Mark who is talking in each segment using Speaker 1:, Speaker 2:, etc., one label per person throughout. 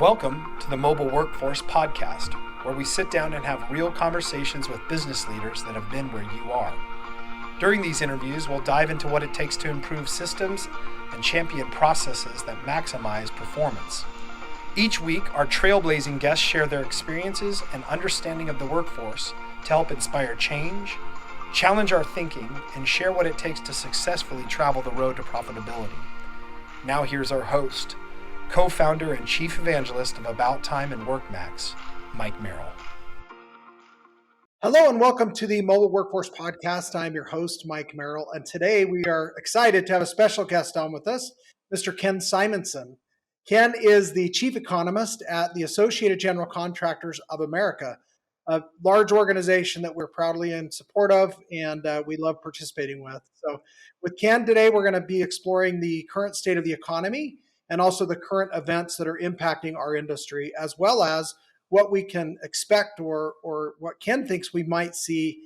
Speaker 1: Welcome to the Mobile Workforce Podcast, where we sit down and have real conversations with business leaders that have been where you are. During these interviews, we'll dive into what it takes to improve systems and champion processes that maximize performance. Each week, our trailblazing guests share their experiences and understanding of the workforce to help inspire change, challenge our thinking, and share what it takes to successfully travel the road to profitability. Now here's our host, co-founder and chief evangelist of About Time and WorkMax, Mike Merrill. Hello and welcome to the Mobile Workforce Podcast. I'm your host, Mike Merrill, and today we are excited to have a special guest on with us, Mr. Ken Simonson. Ken is the chief economist at the Associated General Contractors of America, a large organization that we're proudly in support of and we love participating with. So with Ken today, we're going to be exploring the current state of the economy and also the current events that are impacting our industry, as well as what we can expect or what Ken thinks we might see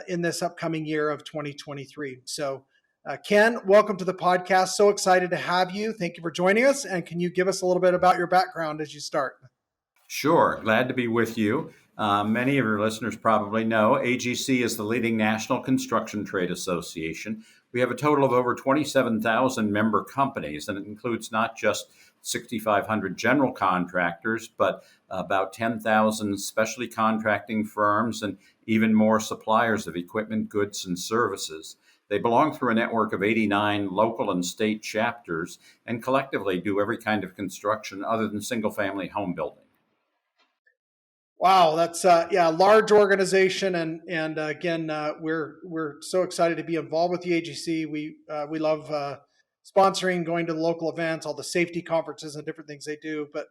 Speaker 1: in this upcoming year of 2023. So Ken, welcome to the podcast. So excited to have you. Thank you for joining us. And can you give us a little bit about your background as you start?
Speaker 2: Sure. Glad to be with you. Many of your listeners probably know AGC is the leading national construction trade association. We have a total of over 27,000 member companies, and it includes not just 6,500 general contractors, but about 10,000 specialty contracting firms and even more suppliers of equipment, goods, and services. They belong through a network of 89 local and state chapters and collectively do every kind of construction other than single-family home building.
Speaker 1: Wow, that's a large organization, and again, we're so excited to be involved with the AGC. We love sponsoring, going to the local events, all the safety conferences and different things they do. But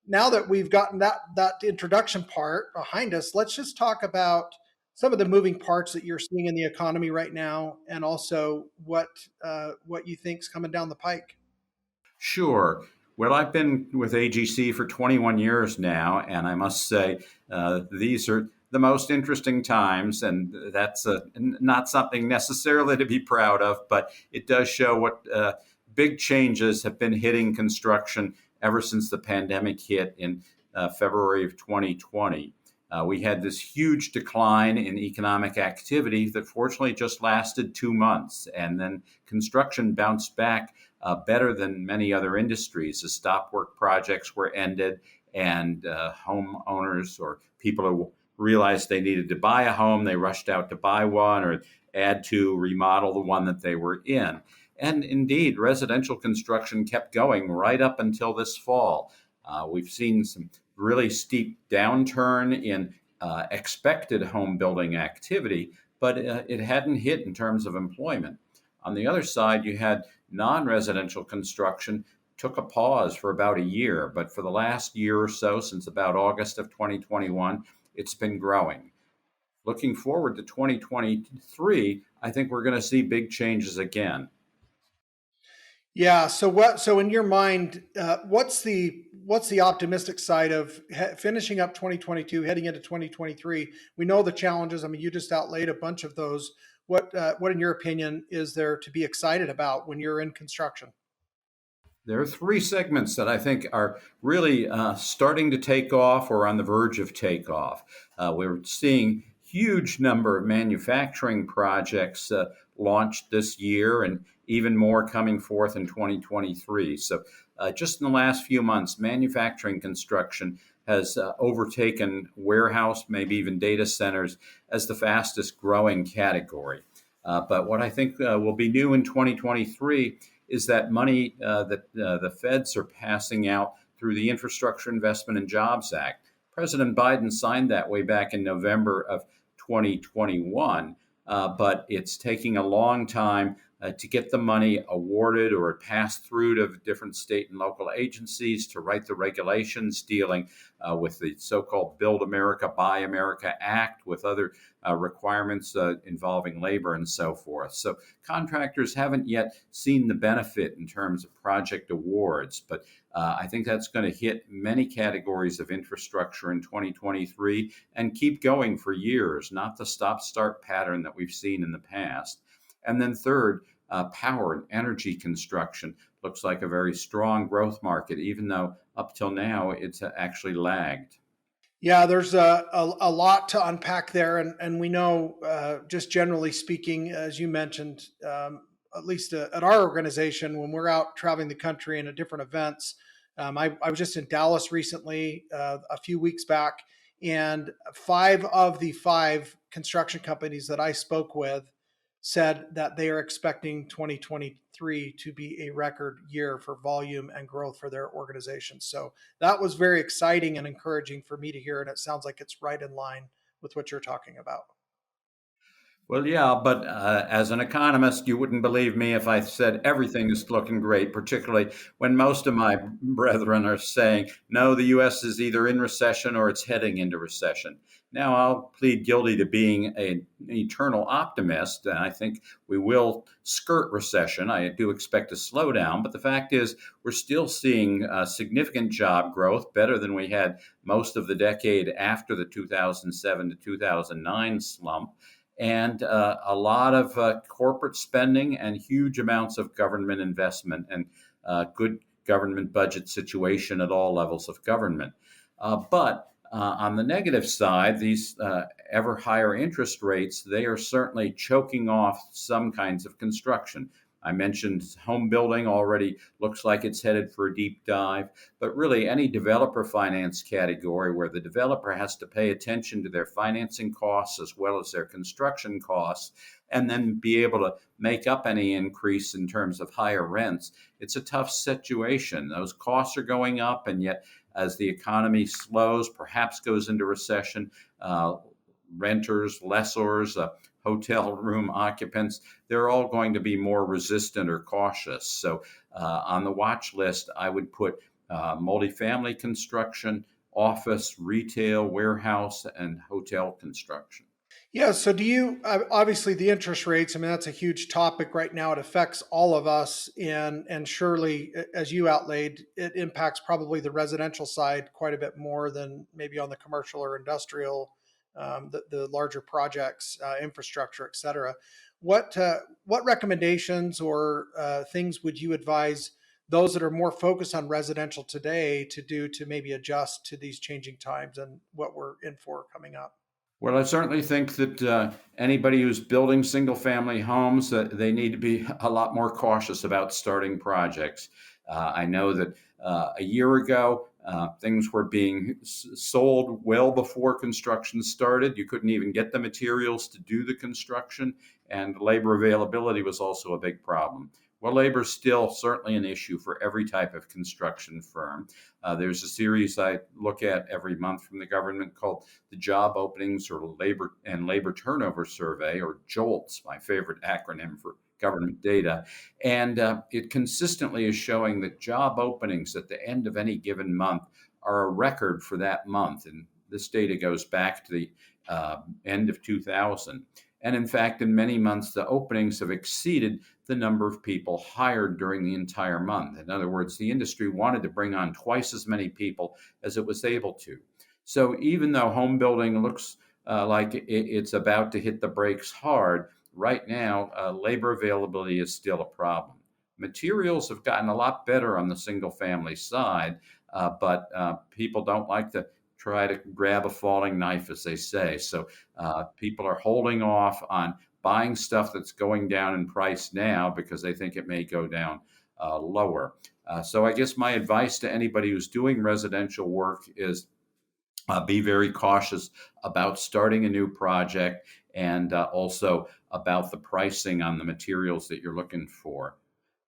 Speaker 1: now that we've gotten that introduction part behind us, let's just talk about some of the moving parts that you're seeing in the economy right now, and also what you think's coming down the pike.
Speaker 2: Sure. Well, I've been with AGC for 21 years now, and I must say these are the most interesting times, and that's not something necessarily to be proud of, but it does show what big changes have been hitting construction ever since the pandemic hit in February of 2020. We had this huge decline in economic activity that fortunately just lasted 2 months, and then construction bounced back better than many other industries as stop work projects were ended and homeowners or people who realized they needed to buy a home, they rushed out to buy one or add to remodel the one that they were in. And indeed, residential construction kept going right up until this fall. We've seen some really steep downturn in expected home building activity, but it hadn't hit in terms of employment. On the other side, you had non-residential construction took a pause for about a year, but for the last year or so, since about August of 2021, it's been growing. Looking forward to 2023, I think we're going to see big changes again.
Speaker 1: Yeah. So in your mind, what's the optimistic side of finishing up 2022, heading into 2023? We know the challenges. I mean, you just outlaid a bunch of those. What in your opinion, is there to be excited about when you're in construction?
Speaker 2: There are three segments that I think are really starting to take off or on the verge of takeoff. We're seeing huge number of manufacturing projects launched this year and even more coming forth in 2023. So just in the last few months, manufacturing construction has overtaken warehouse, maybe even data centers, as the fastest growing category. But what I think will be new in 2023 is that money that the feds are passing out through the Infrastructure Investment and Jobs Act. President Biden signed that way back in November of 2021, but it's taking a long time to get the money awarded or passed through to different state and local agencies to write the regulations dealing with the so-called Build America, Buy America Act, with other requirements involving labor and so forth. So contractors haven't yet seen the benefit in terms of project awards, but I think that's going to hit many categories of infrastructure in 2023 and keep going for years, not the stop-start pattern that we've seen in the past. And then third, power and energy construction looks like a very strong growth market, even though up till now it's actually lagged.
Speaker 1: Yeah, there's a lot to unpack there. And we know, just generally speaking, as you mentioned, at least at our organization, when we're out traveling the country and at different events, I was just in Dallas recently, a few weeks back, and five of the five construction companies that I spoke with said that they are expecting 2023 to be a record year for volume and growth for their organization. So that was very exciting and encouraging for me to hear. And it sounds like it's right in line with what you're talking about.
Speaker 2: Well, yeah, but as an economist, you wouldn't believe me if I said everything is looking great, particularly when most of my brethren are saying, no, the U.S. is either in recession or it's heading into recession. Now, I'll plead guilty to being an eternal optimist, and I think we will skirt recession. I do expect a slowdown, but the fact is, we're still seeing significant job growth, better than we had most of the decade after the 2007 to 2009 slump, and a lot of corporate spending and huge amounts of government investment and good government budget situation at all levels of government. But on the negative side, these ever higher interest rates, they are certainly choking off some kinds of construction. I mentioned home building already looks like it's headed for a deep dive, but really any developer finance category where the developer has to pay attention to their financing costs as well as their construction costs and then be able to make up any increase in terms of higher rents, it's a tough situation. Those costs are going up, and yet as the economy slows, perhaps goes into recession, renters, lessors, hotel room occupants, they're all going to be more resistant or cautious. So on the watch list, I would put multifamily construction, office, retail, warehouse, and hotel construction.
Speaker 1: Yeah. So do you, obviously the interest rates, I mean, that's a huge topic right now. It affects all of us. And surely, as you outlaid, it impacts probably the residential side quite a bit more than maybe on the commercial or industrial, the larger projects, infrastructure, et cetera. What recommendations or things would you advise those that are more focused on residential today to do to maybe adjust to these changing times and what we're in for coming up?
Speaker 2: Well, I certainly think that anybody who's building single family homes, they need to be a lot more cautious about starting projects. I know that a year ago, things were being sold well before construction started. You couldn't even get the materials to do the construction, and labor availability was also a big problem. Well, labor is still certainly an issue for every type of construction firm. There's a series I look at every month from the government called the Job Openings or Labor Turnover Survey, or JOLTS, my favorite acronym for government data. And it consistently is showing that job openings at the end of any given month are a record for that month. And this data goes back to the end of 2000. And in fact, in many months, the openings have exceeded the number of people hired during the entire month. In other words, the industry wanted to bring on twice as many people as it was able to. So even though home building looks like it's about to hit the brakes hard, right now, labor availability is still a problem. Materials have gotten a lot better on the single family side, but people don't like to try to grab a falling knife, as they say. So people are holding off on buying stuff that's going down in price now because they think it may go down lower. So I guess my advice to anybody who's doing residential work is be very cautious about starting a new project, and also about the pricing on the materials that you're looking for.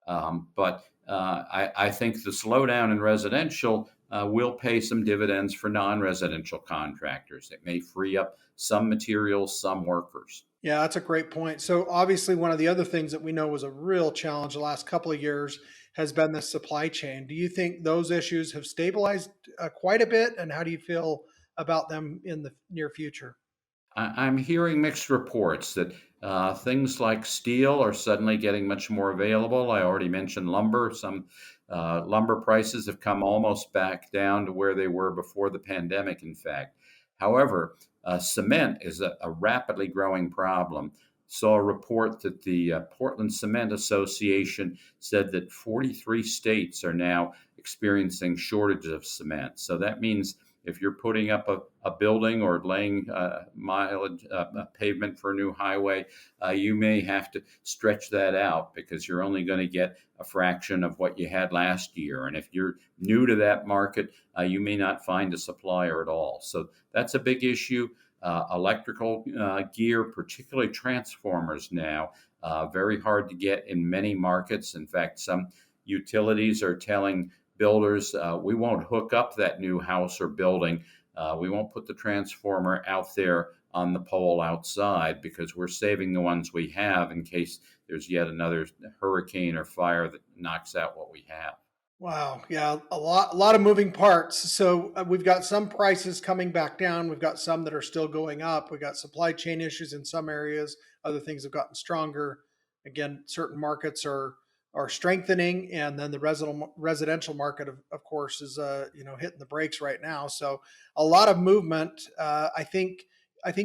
Speaker 2: But I think the slowdown in residential will pay some dividends for non-residential contractors. It may free up some materials, some workers.
Speaker 1: Yeah, that's a great point. So obviously, one of the other things that we know was a real challenge the last couple of years has been the supply chain. Do you think those issues have stabilized quite a bit, and how do you feel about them in the near future?
Speaker 2: I'm hearing mixed reports that things like steel are suddenly getting much more available. I already mentioned lumber. Some lumber prices have come almost back down to where they were before the pandemic, in fact. However, cement is a rapidly growing problem. saw a report that the Portland Cement Association said that 43 states are now experiencing shortages of cement. So that means if you're putting up a building or laying mileage pavement for a new highway, you may have to stretch that out because you're only going to get a fraction of what you had last year. And if you're new to that market, you may not find a supplier at all. So that's a big issue. Electrical gear, particularly transformers now, very hard to get in many markets. In fact, some utilities are telling builders, we won't hook up that new house or building. We won't put the transformer out there on the pole outside because we're saving the ones we have in case there's yet another hurricane or fire that knocks out what we have.
Speaker 1: Wow, yeah, a lot of moving parts. So we've got some prices coming back down. We've got some that are still going up. We've got supply chain issues in some areas. Other things have gotten stronger. Again, certain markets are strengthening, and then the residential market, of course, is hitting the brakes right now. So a lot of movement. I think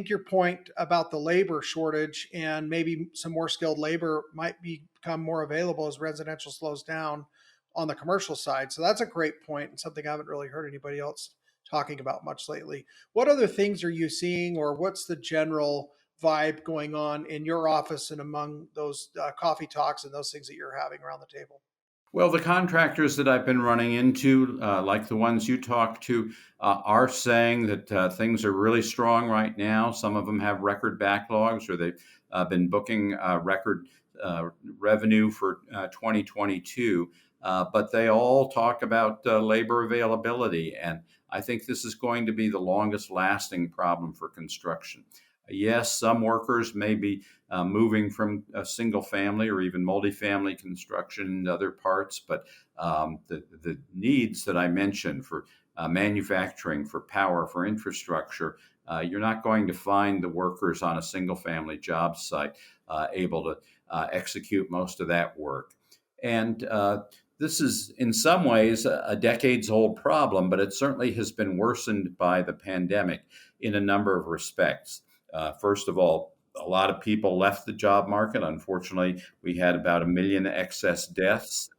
Speaker 1: your point about the labor shortage and maybe some more skilled labor might become more available as residential slows down on the commercial side. So that's a great point and something I haven't really heard anybody else talking about much lately. What other things are you seeing, or what's the general vibe going on in your office and among those coffee talks and those things that you're having around the table?
Speaker 2: Well, the contractors that I've been running into, like the ones you talked to, are saying that things are really strong right now. Some of them have record backlogs, or they've been booking record revenue for 2022. But they all talk about labor availability. And I think this is going to be the longest lasting problem for construction. Yes, some workers may be moving from a single family or even multifamily construction in other parts, but the needs that I mentioned for manufacturing, for power, for infrastructure, you're not going to find the workers on a single family job site able to execute most of that work. And this is, in some ways, a decades old problem, but it certainly has been worsened by the pandemic in a number of respects. First of all, a lot of people left the job market. Unfortunately, we had about 1 million excess deaths,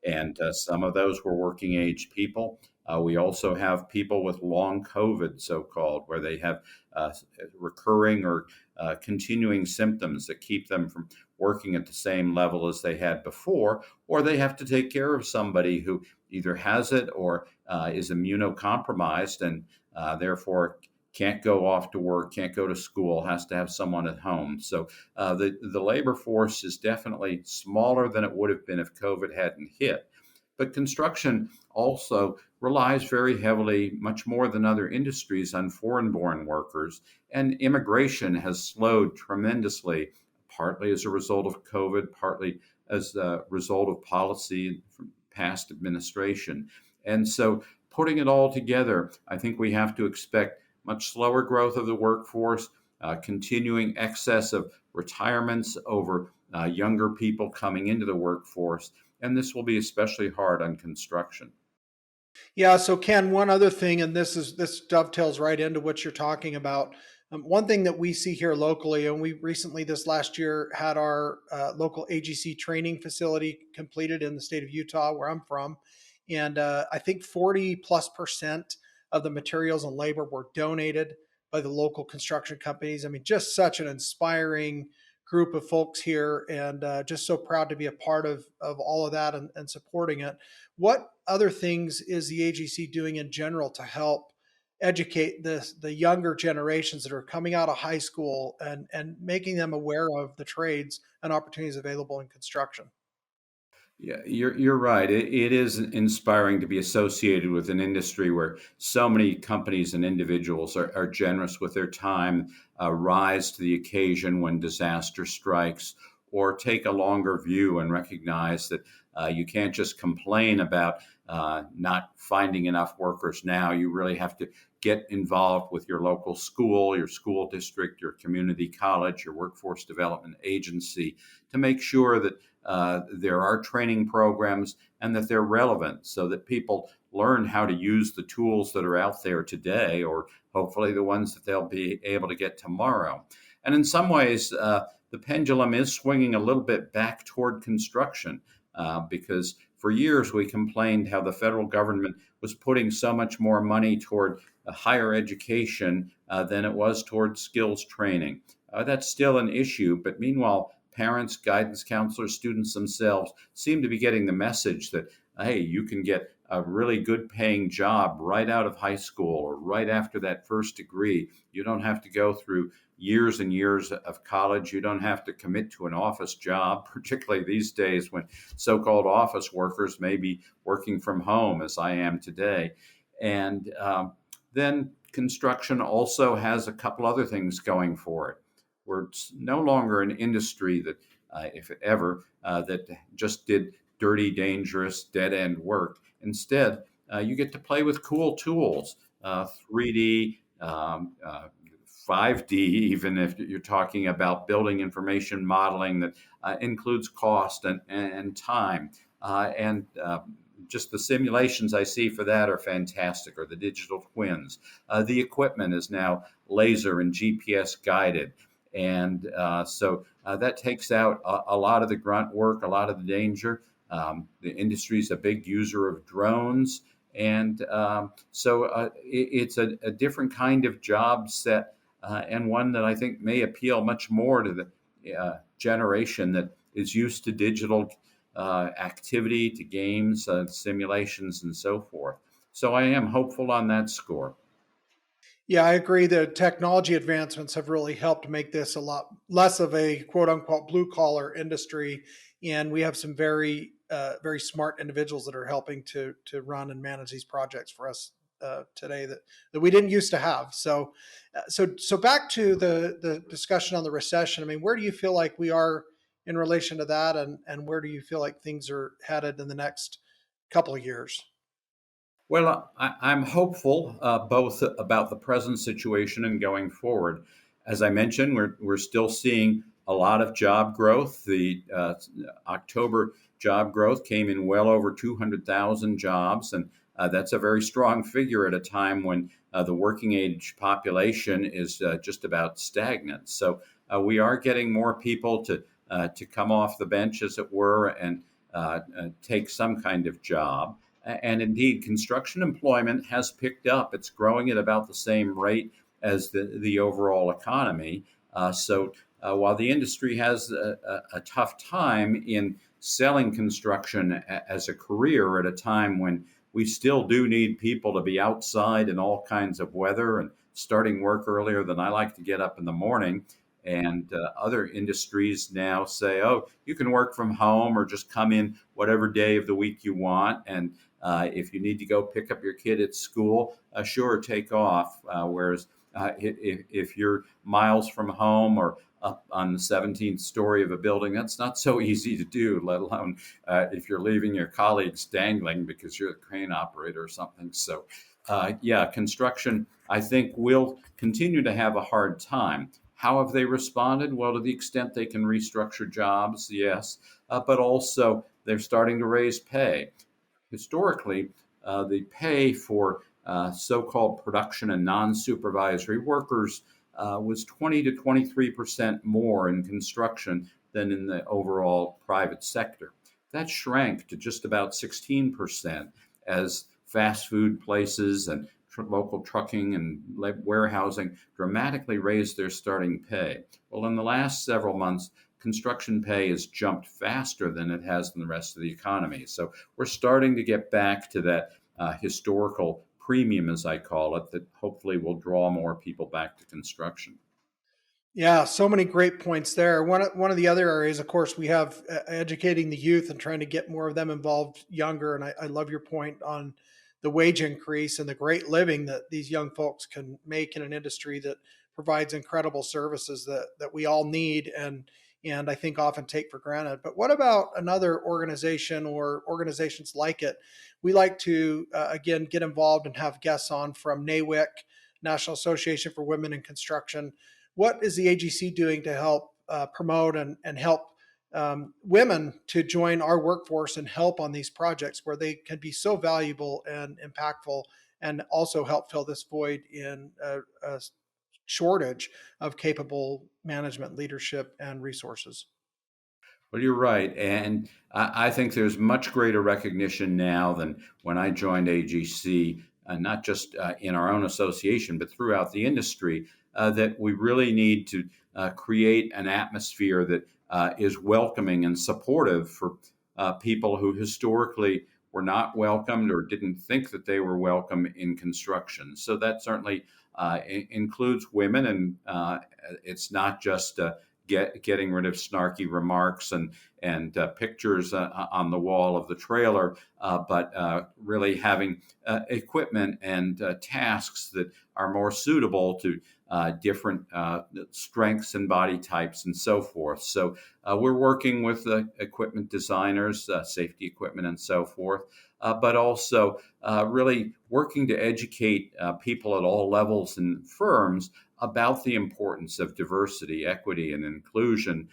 Speaker 2: and some of those were working age people. We also have people with long COVID, so called, where they have recurring or continuing symptoms that keep them from working at the same level as they had before, or they have to take care of somebody who either has it or is immunocompromised and therefore can't go off to work, can't go to school, has to have someone at home. So the labor force is definitely smaller than it would have been if COVID hadn't hit. But construction also relies very heavily, much more than other industries, on foreign-born workers, and immigration has slowed tremendously, partly as a result of COVID, partly as a result of policy from past administration. And so putting it all together, I think we have to expect much slower growth of the workforce, continuing excess of retirements over younger people coming into the workforce, and this will be especially hard on construction.
Speaker 1: Yeah. So Ken, one other thing, and this dovetails right into what you're talking about. One thing that we see here locally, and we recently this last year had our local AGC training facility completed in the state of Utah, where I'm from, and I think 40+% of the materials and labor were donated by the local construction companies. I mean, just such an inspiring group of folks here, and just so proud to be a part of all of that and supporting it. What other things is the AGC doing in general to help educate the younger generations that are coming out of high school and making them aware of the trades and opportunities available in construction?
Speaker 2: Yeah, you're right. It is inspiring to be associated with an industry where so many companies and individuals are generous with their time, rise to the occasion when disaster strikes, or take a longer view and recognize that you can't just complain about not finding enough workers now. You really have to get involved with your local school, your school district, your community college, your workforce development agency to make sure that there are training programs and that they're relevant so that people learn how to use the tools that are out there today, or hopefully the ones that they'll be able to get tomorrow. And in some ways, the pendulum is swinging a little bit back toward construction because for years we complained how the federal government was putting so much more money toward higher education than it was toward skills training. That's still an issue, but meanwhile, parents, guidance counselors, students themselves seem to be getting the message that, hey, you can get a really good paying job right out of high school or right after that first degree. You don't have to go through years and years of college. You don't have to commit to an office job, particularly these days when so called office workers may be working from home, as I am today. And then construction also has a couple other things going for it. We're no longer an industry that, if ever, that just did dirty, dangerous, dead end work. Instead, you get to play with cool tools, 3D, 5D, even if you're talking about building information modeling that includes cost and time. And just the simulations I see for that are fantastic, or the digital twins. The equipment is now laser and GPS guided. And so that takes out a lot of the grunt work, a lot of the danger. The industry is a big user of drones. And so it's a different kind of job set and one that I think may appeal much more to the generation that is used to digital activity, to games, simulations, and so forth. So I am hopeful on that score.
Speaker 1: Yeah, I agree that technology advancements have really helped make this a lot less of a quote unquote blue collar industry. And we have some very smart individuals that are helping to run and manage these projects for us today that we didn't used to have. So back to the discussion on the recession. I mean, where do you feel like we are in relation to that, and where do you feel like things are headed in the next couple of years?
Speaker 2: Well, I'm hopeful both about the present situation and going forward. As I mentioned, we're still seeing a lot of job growth. The October job growth came in well over 200,000 jobs, and that's a very strong figure at a time when the working age population is just about stagnant. So we are getting more people to come off the bench, as it were, and take some kind of job. And indeed, construction employment has picked up. It's growing at about the same rate as the overall economy. So while the industry has a tough time in selling construction as a career at a time when we still do need people to be outside in all kinds of weather and starting work earlier than I like to get up in the morning. And other industries now say, oh, you can work from home or just come in whatever day of the week you want. And if you need to go pick up your kid at school, sure, take off. Whereas if you're miles from home or up on the 17th story of a building, that's not so easy to do, let alone if you're leaving your colleagues dangling because you're a crane operator or something. So, yeah, construction, I think, will continue to have a hard time. How have they responded? Well, to the extent they can restructure jobs, yes, but also they're starting to raise pay. Historically, the pay for so-called production and non-supervisory workers was 20 to 23% more in construction than in the overall private sector. That shrank to just about 16% as fast food places and local trucking and warehousing dramatically raised their starting pay. Well, in the last several months, construction pay has jumped faster than it has in the rest of the economy. So we're starting to get back to that historical premium, as I call it, that hopefully will draw more people back to construction.
Speaker 1: Yeah, so many great points there. One of the other areas, of course, we have educating the youth and trying to get more of them involved younger. And I love your point on the wage increase and the great living that these young folks can make in an industry that provides incredible services that we all need and I think often take for granted. But what about another organization or organizations like it? We like to again get involved and have guests on from NAWIC, National Association for Women in Construction. What is the AGC doing to help promote and help women to join our workforce and help on these projects where they can be so valuable and impactful and also help fill this void in shortage of capable management, leadership, and resources.
Speaker 2: Well, you're right. And I think there's much greater recognition now than when I joined AGC, not just in our own association, but throughout the industry, that we really need to create an atmosphere that is welcoming and supportive for people who historically were not welcomed or didn't think that they were welcome in construction. So that certainly includes women, and it's not just getting rid of snarky remarks and pictures on the wall of the trailer, but really having equipment and tasks that are more suitable to different strengths and body types and so forth. So we're working with equipment designers, safety equipment and so forth, but also really working to educate people at all levels in firms about the importance of diversity, equity, and inclusion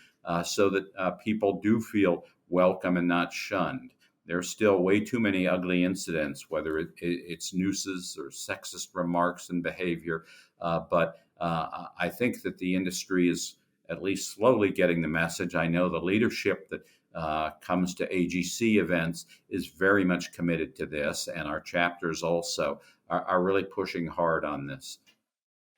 Speaker 2: so that people do feel welcome and not shunned. There's still way too many ugly incidents, whether it's nooses or sexist remarks and behavior. But I think that the industry is at least slowly getting the message. I know the leadership that comes to AGC events is very much committed to this, and our chapters also are really pushing hard on this.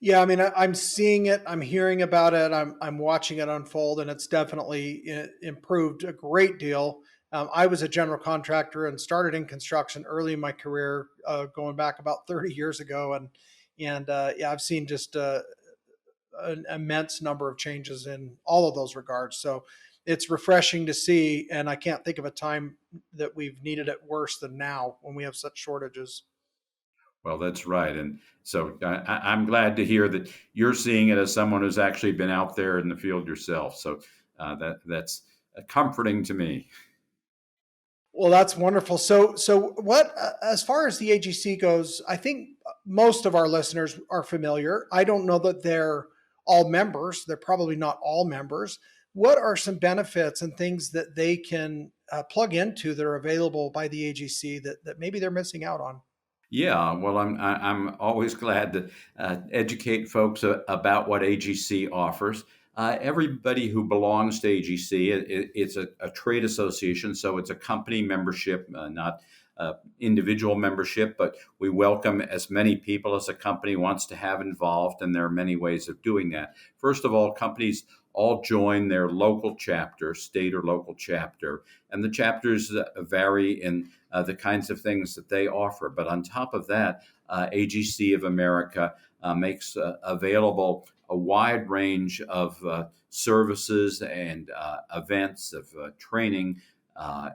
Speaker 1: Yeah, I mean, I'm seeing it, I'm hearing about it, I'm watching it unfold, and it's definitely improved a great deal. I was a general contractor and started in construction early in my career, going back about 30 years ago, and yeah, I've seen just an immense number of changes in all of those regards. So it's refreshing to see, and I can't think of a time that we've needed it worse than now when we have such shortages.
Speaker 2: Well, that's right. And so I'm glad to hear that you're seeing it as someone who's actually been out there in the field yourself. So that's comforting to me.
Speaker 1: Well, that's wonderful. So what, as far as the AGC goes, I think most of our listeners are familiar. I don't know that they're all members. They're probably not all members. What are some benefits and things that they can plug into that are available by the AGC that maybe they're missing out on?
Speaker 2: Yeah, well, I'm always glad to educate folks about what AGC offers. Everybody who belongs to AGC, it's a trade association, so it's a company membership, not individual membership, but we welcome as many people as a company wants to have involved, and there are many ways of doing that. First of all, companies all join their local chapter, state or local chapter, and the chapters vary in the kinds of things that they offer. But on top of that, AGC of America makes available a wide range of services and events of training,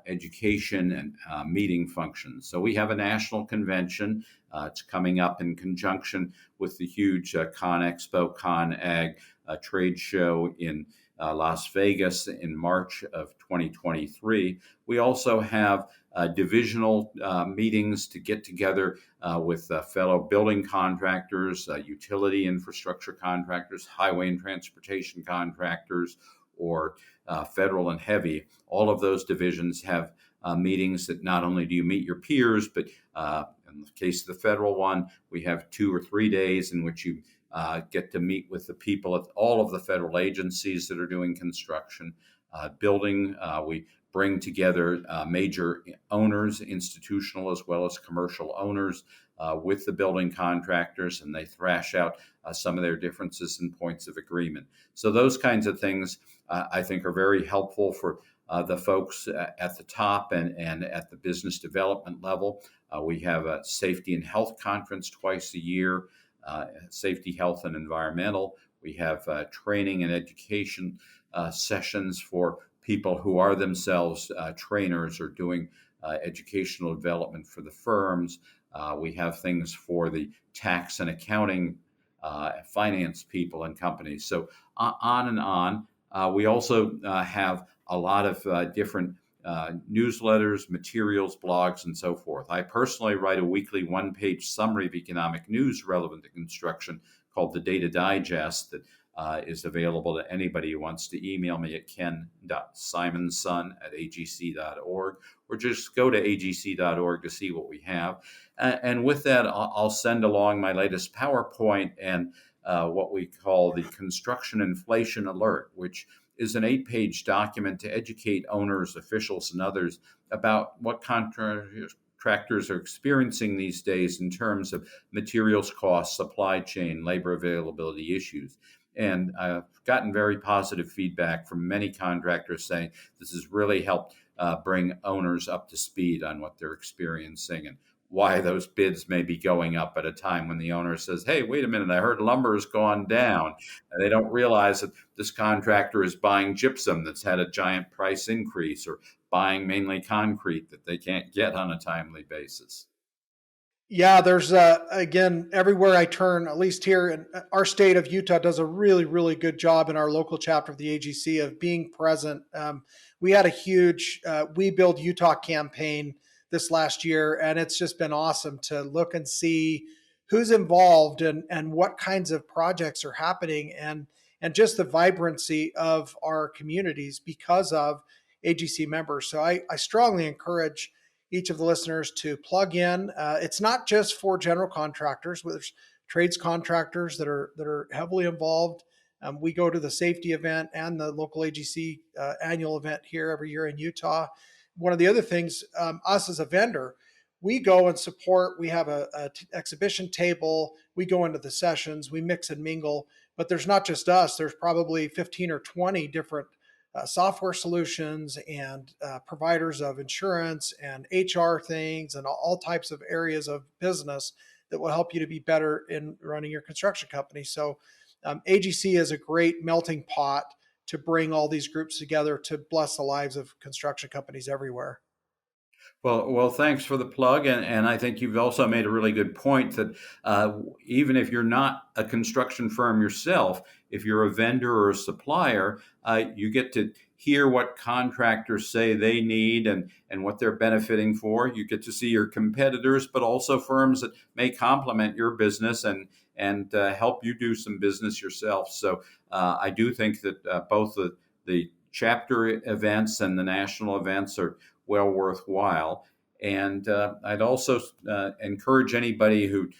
Speaker 2: education, and meeting functions. So we have a national convention. It's coming up in conjunction with the huge ConExpo, ConAg trade show in Las Vegas in March of 2023. We also have divisional meetings to get together with fellow building contractors, utility infrastructure contractors, highway and transportation contractors, or federal and heavy. All of those divisions have meetings that not only do you meet your peers, but in the case of the federal one, we have 2 or 3 days in which you get to meet with the people at all of the federal agencies that are doing construction, building. We bring together major owners, institutional as well as commercial owners, with the building contractors, and they thrash out some of their differences and points of agreement. So those kinds of things I think are very helpful for the folks at the top and at the business development level. We have a safety and health conference twice a year, safety, health, and environmental. We have training and education sessions for people who are themselves trainers or doing educational development for the firms. We have things for the tax and accounting, finance people and companies. So on and on. We also have a lot of different newsletters, materials, blogs, and so forth. I personally write a weekly one-page summary of economic news relevant to construction called the Data Digest that is available to anybody who wants to email me at ken.simonson@agc.org, or just go to agc.org to see what we have. And with that, I'll send along my latest PowerPoint and what we call the Construction Inflation Alert, which is an 8-page document to educate owners, officials, and others about what contractors are experiencing these days in terms of materials costs, supply chain, labor availability issues. And I've gotten very positive feedback from many contractors saying this has really helped bring owners up to speed on what they're experiencing and why those bids may be going up at a time when the owner says, hey, wait a minute, I heard lumber has gone down. And they don't realize that this contractor is buying gypsum that's had a giant price increase, or buying mainly concrete that they can't get on a timely basis.
Speaker 1: Yeah, there's again, everywhere I turn, at least here in our state of Utah, does a really, really good job in our local chapter of the AGC of being present. We had a huge We Build Utah campaign this last year, and it's just been awesome to look and see who's involved and what kinds of projects are happening, and just the vibrancy of our communities because of AGC members. So I strongly encourage each of the listeners to plug in. It's not just for general contractors. There's trades contractors that are heavily involved. We go to the safety event and the local AGC annual event here every year in Utah. One of the other things, us as a vendor, we go and support. We have a exhibition table. We go into the sessions. We mix and mingle. But there's not just us. There's probably 15 or 20 different software solutions and providers of insurance and HR things and all types of areas of business that will help you to be better in running your construction company. So AGC is a great melting pot to bring all these groups together to bless the lives of construction companies everywhere.
Speaker 2: Well, thanks for the plug, and I think you've also made a really good point that even if you're not a construction firm yourself, if you're a vendor or a supplier, you get to hear what contractors say they need and what they're benefiting for. You get to see your competitors, but also firms that may complement your business and help you do some business yourself. So I do think that both the chapter events and the national events are well worthwhile. And I'd also encourage anybody who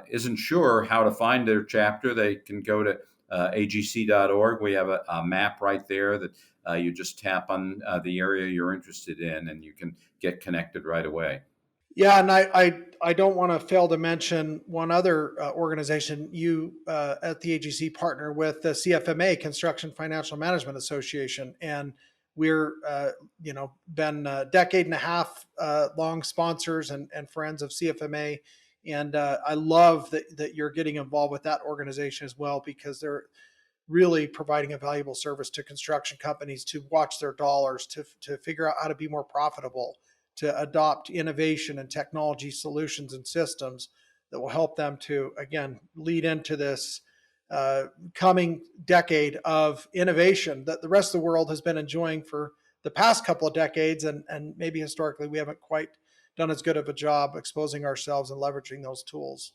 Speaker 2: isn't sure how to find their chapter, they can go to agc.org. We have a map right there that you just tap on the area you're interested in, and you can get connected right away.
Speaker 1: Yeah, and I don't want to fail to mention one other organization you at the AGC partner with, the CFMA, Construction Financial Management Association, and we're been a decade and a half long sponsors and friends of CFMA, and I love that you're getting involved with that organization as well, because they're really providing a valuable service to construction companies to watch their dollars, to figure out how to be more profitable, to adopt innovation and technology solutions and systems that will help them to, again, lead into this coming decade of innovation that the rest of the world has been enjoying for the past couple of decades. And maybe historically, we haven't quite done as good of a job exposing ourselves and leveraging those tools.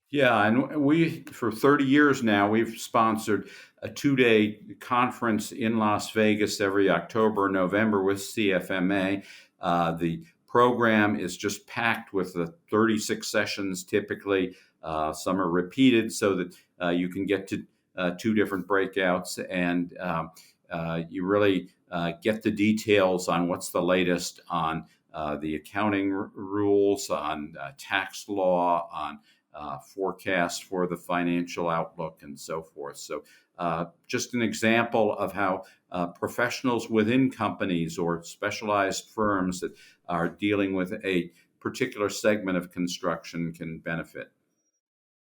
Speaker 2: Yeah, and we, for 30 years now, we've sponsored a 2-day conference in Las Vegas every October, November with CFMA. The program is just packed with the 36 sessions typically. Some are repeated so that you can get to 2 different breakouts, and you really get the details on what's the latest on the accounting rules, on tax law, on forecast for the financial outlook, and so forth. So just an example of how professionals within companies or specialized firms that are dealing with a particular segment of construction can benefit.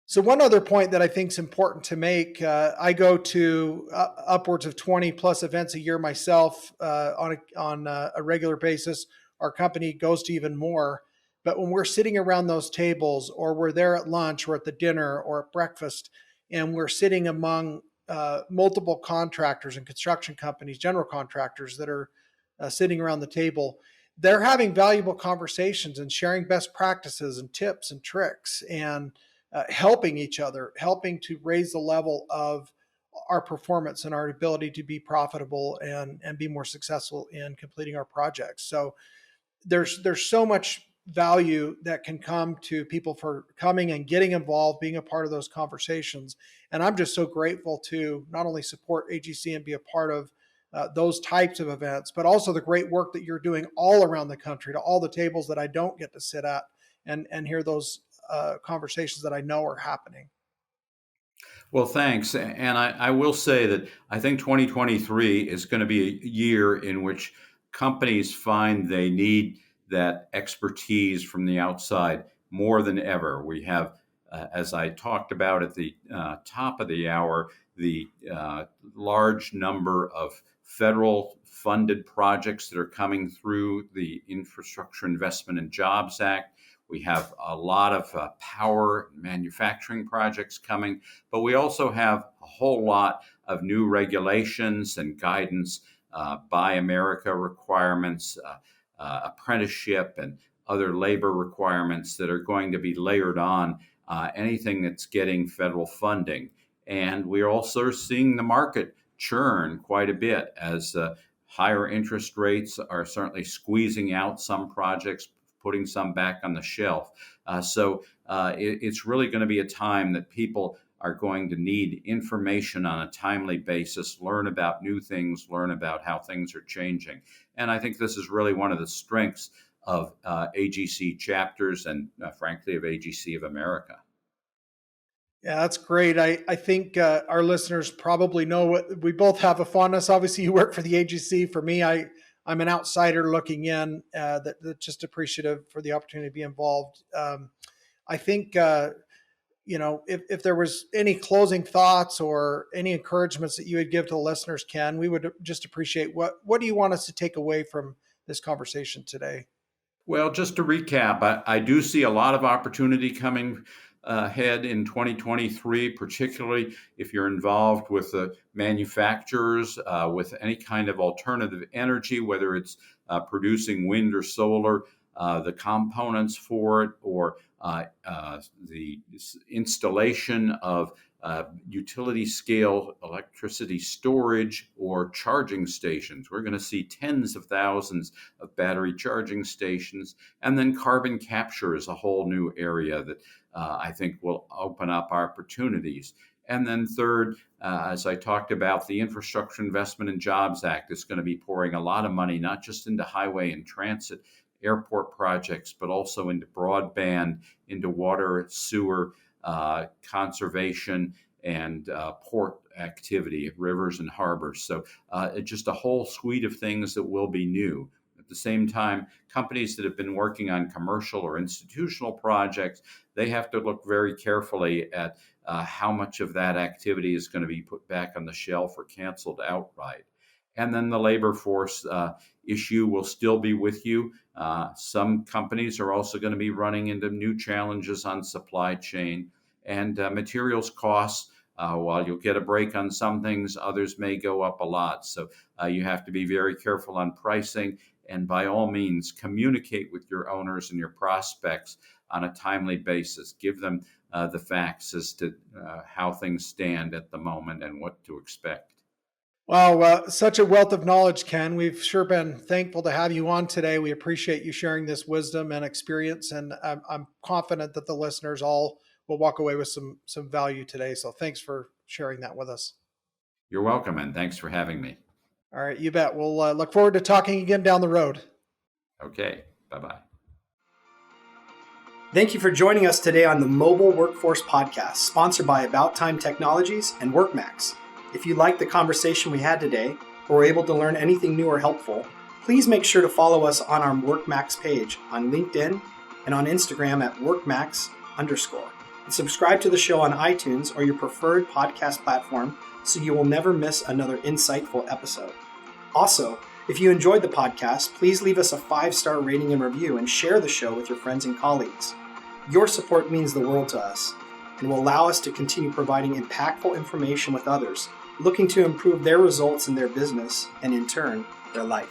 Speaker 1: So one other point that I think is important to make, I go to upwards of 20 plus events a year myself on a regular basis. Our company goes to even more. But when we're sitting around those tables, or we're there at lunch or at the dinner or at breakfast, and we're sitting among multiple contractors and construction companies, general contractors that are sitting around the table, they're having valuable conversations and sharing best practices and tips and tricks, and helping each other, helping to raise the level of our performance and our ability to be profitable and be more successful in completing our projects. So there's so much value that can come to people for coming and getting involved, being a part of those conversations. And I'm just so grateful to not only support AGC and be a part of those types of events, but also the great work that you're doing all around the country, to all the tables that I don't get to sit at and hear those conversations that I know are happening.
Speaker 2: Well, thanks. And I will say that I think 2023 is going to be a year in which companies find they need that expertise from the outside more than ever. We have, as I talked about at the top of the hour, the large number of federal funded projects that are coming through the Infrastructure Investment and Jobs Act. We have a lot of power manufacturing projects coming, but we also have a whole lot of new regulations and guidance, Buy America requirements, apprenticeship, and other labor requirements that are going to be layered on anything that's getting federal funding. And we're also seeing the market churn quite a bit as higher interest rates are certainly squeezing out some projects, putting some back on the shelf. So it's really going to be a time that people are going to need information on a timely basis, learn about new things, learn about how things are changing. And I think this is really one of the strengths of AGC chapters and frankly of AGC of America.
Speaker 1: Yeah, that's great. I think our listeners probably know what we both have a fondness. Obviously, you work for the AGC. For me, I'm an outsider looking in that's just appreciative for the opportunity to be involved. I think, if there was any closing thoughts or any encouragements that you would give to the listeners, Ken, we would just appreciate what do you want us to take away from this conversation today?
Speaker 2: Well, just to recap, I do see a lot of opportunity coming ahead in 2023, particularly if you're involved with the manufacturers, with any kind of alternative energy, whether it's producing wind or solar, the components for it, or the installation of utility scale electricity storage or charging stations. We're going to see tens of thousands of battery charging stations. And then carbon capture is a whole new area that I think will open up opportunities. And then third, as I talked about, the Infrastructure Investment and Jobs Act is going to be pouring a lot of money, not just into highway and transit airport projects, but also into broadband, into water, sewer, conservation, and port activity, rivers and harbors. So just a whole suite of things that will be new. At the same time, companies that have been working on commercial or institutional projects, they have to look very carefully at how much of that activity is going to be put back on the shelf or canceled outright. And then the labor force issue will still be with you. Some companies are also going to be running into new challenges on supply chain and materials costs. While you'll get a break on some things, others may go up a lot. So you have to be very careful on pricing. And by all means, communicate with your owners and your prospects on a timely basis. Give them the facts as to how things stand at the moment and what to expect.
Speaker 1: Wow, such a wealth of knowledge, Ken. We've sure been thankful to have you on today. We appreciate you sharing this wisdom and experience, and I'm confident that the listeners all will walk away with some value today. So thanks for sharing that with us.
Speaker 2: You're welcome, and thanks for having me.
Speaker 1: All right, you bet. We'll look forward to talking again down the road.
Speaker 2: Okay, bye-bye.
Speaker 3: Thank you for joining us today on the Mobile Workforce Podcast, sponsored by About Time Technologies and WorkMax. If you liked the conversation we had today, or were able to learn anything new or helpful, please make sure to follow us on our WorkMax page on LinkedIn and on Instagram at WorkMax_. And subscribe to the show on iTunes or your preferred podcast platform so you will never miss another insightful episode. Also, if you enjoyed the podcast, please leave us a 5-star rating and review and share the show with your friends and colleagues. Your support means the world to us and will allow us to continue providing impactful information with others looking to improve their results in their business and, in turn, their life.